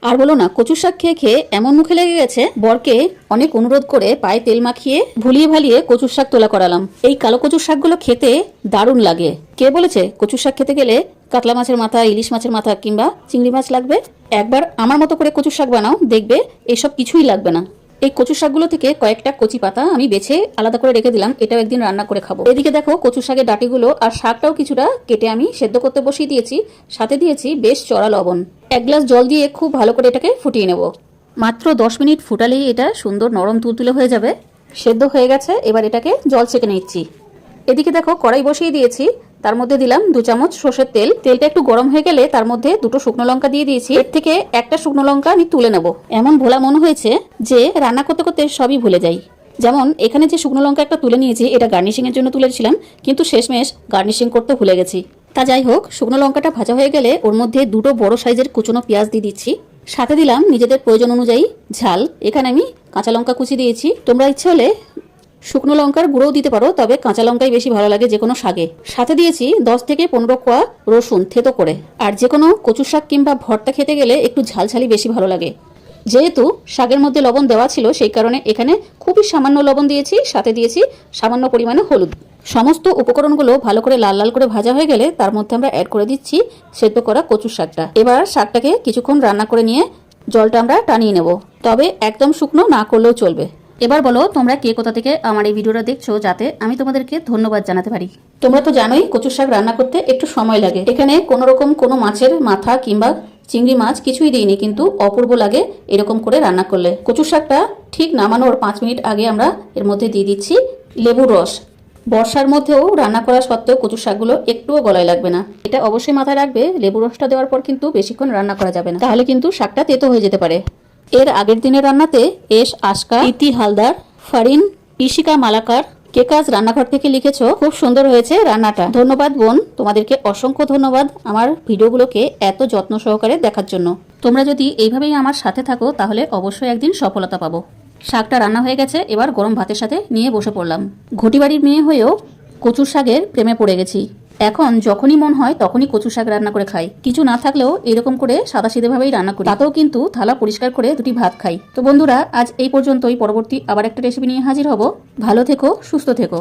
আর বলো না, কচু শাক খেয়ে খেয়ে এমন মুখে লেগে গেছে, বরকে অনেক অনুরোধ করে পায়ে তেল মাখিয়ে ভুলিয়ে ভালিয়ে কচুর শাক তোলা করালাম। এই কালো কচুর শাকগুলো খেতে দারুণ লাগে। কে বলেছে কচুর শাক খেতে গেলে কাতলা মাছের মাথা, ইলিশ মাছের মাথা কিংবা চিংড়ি মাছ লাগবে? একবার আমার মতো করে কচুর শাক বানাও, দেখবে এসব কিছুই লাগবে না। এই কচু শাকগুলো থেকে কয়েকটা কচি পাতা আমি বেছে আলাদা করে রেখে দিলাম, এটাও একদিন রান্না করে খাবো। এদিকে দেখো কচু শাকের ডাঁটিগুলো আর শাকটাও কিছুটা কেটে আমি সেদ্ধ করতে বসিয়ে দিয়েছি। সাথে দিয়েছি বেশ চড়া লবণ। 1 গ্লাস জল দিয়ে খুব ভালো করে এটাকে ফুটিয়ে নেব। মাত্র 10 মিনিট ফুটালেই এটা সুন্দর নরম তুলতুলে হয়ে যাবে। সেদ্ধ হয়ে গেছে, এবার এটাকে জল ছেঁকে নিচ্ছি। এদিকে দেখো কড়াই বসিয়ে দিয়েছি, তার মধ্যে দিলাম 2 চামচ সর্ষের তেল। তেলটা একটু গরম হয়ে গেলে তার মধ্যে 2টো শুকনো লঙ্কা দিয়ে দিয়েছি। এর থেকে একটা শুকনো লঙ্কা আমি তুলে নেব। এমন ভোলা মনে হয়েছে যে রান্না করতে করতে সবই ভুলে যাই। যেমন এখানে যে শুকনো লঙ্কা একটা তুলে নিয়েছি, এটা গার্নিশিং এর জন্য তুলেছিলাম, কিন্তু শেষমেশ গার্নিশিং করতে ভুলে গেছি। তা যাই হোক, শুকনো লঙ্কাটা ভাজা হয়ে গেলে ওর মধ্যে 2টো বড় সাইজের কুচনো পেঁয়াজ দিয়ে দিচ্ছি। সাথে দিলাম নিজেদের প্রয়োজন অনুযায়ী ঝাল। এখানে আমি কাঁচা লঙ্কা কুচি দিয়েছি, তোমরা ইচ্ছে হলে শুকনো লঙ্কার গুঁড়োও দিতে পারো, তবে কাঁচা লঙ্কাই বেশি ভালো লাগে যে কোনো শাকে। সাথে দিয়েছি 10 থেকে 15 কোয়া রসুন থেতো করে। আর যে কোনো কচু শাক কিংবা ভর্তা খেতে গেলে একটু ঝালঝালি বেশি ভালো লাগে। যেহেতু শাকের মধ্যে লবণ দেওয়া ছিল, সেই কারণে এখানে খুবই সামান্য লবণ দিয়েছি। সাথে দিয়েছি সামান্য পরিমাণে হলুদ। সমস্ত উপকরণগুলো ভালো করে লাল লাল করে ভাজা হয়ে গেলে তার মধ্যে আমরা অ্যাড করে দিচ্ছি সেদ্ধ করা কচু শাকটা। এবার শাকটাকে কিছুক্ষণ রান্না করে নিয়ে জলটা আমরা টানিয়ে নেব, তবে একদম শুকনো না করলেও চলবে। এবার বলো তোমরা কে কোথা থেকে আমার এই ভিডিওটা দেখছো, যাতে আমি তোমাদেরকে ধন্যবাদ জানাতে পারি। তোমরা তো জানোই কচুর শাক রান্না করতে একটু সময় লাগে। এখানে কোনো রকম কোনো মাছের মাথা কিংবা চিংড়ি মাছ কিছুই দিইনি, কিন্তু অপূর্ব লাগে এরকম করে রান্না করলে। কচুর শাকটা ঠিক নামানোর 5 মিনিট আগে আমরা এর মধ্যে দিয়ে দিচ্ছি লেবুর রস। বর্ষার মধ্যেও রান্না করা সত্ত্বেও কচুর শাকগুলো একটুও গলায় লাগবে না। এটা অবশ্যই মাথায় রাখবে, লেবুর রসটা দেওয়ার পর কিন্তু বেশিক্ষণ রান্না করা যাবে না, তাহলে কিন্তু শাকটা তেতো হয়ে যেতে পারে। এর আগের দিনের রান্নাতে এস আশকা, ইতি হালদার, ফারিন, ইশিকা মালাকার, কেকাজ রান্নাঘর থেকে লিখেছো খুব সুন্দর হয়েছে রান্নাটা। ধন্যবাদ বোন, তোমাদেরকে অসংখ্য ধন্যবাদ আমার ভিডিওগুলোকে এত যত্ন সহকারে দেখার জন্য। তোমরা যদি এইভাবেই আমার সাথে থাকো তাহলে অবশ্যই একদিন সফলতা পাবো। শাকটা রান্না হয়ে গেছে, এবার গরম ভাতের সাথে নিয়ে বসে পড়লাম। ঘটি বাড়ির মেয়ে হয়েও কচুর শাকের প্রেমে পড়ে গেছি। এখন যখনই মন হয় তখনই কচু শাক রান্না করে খাই। কিছু না থাকলেও এরকম করে সাদাসিধেভাবেই রান্না করি, তাতেও কিন্তু থালা পরিষ্কার করে 2টি ভাত খাই। তো বন্ধুরা, আজ এই পর্যন্তই। পরবর্তী আবার একটা রেসিপি নিয়ে হাজির হব। ভালো থেকো, সুস্থ থেকো।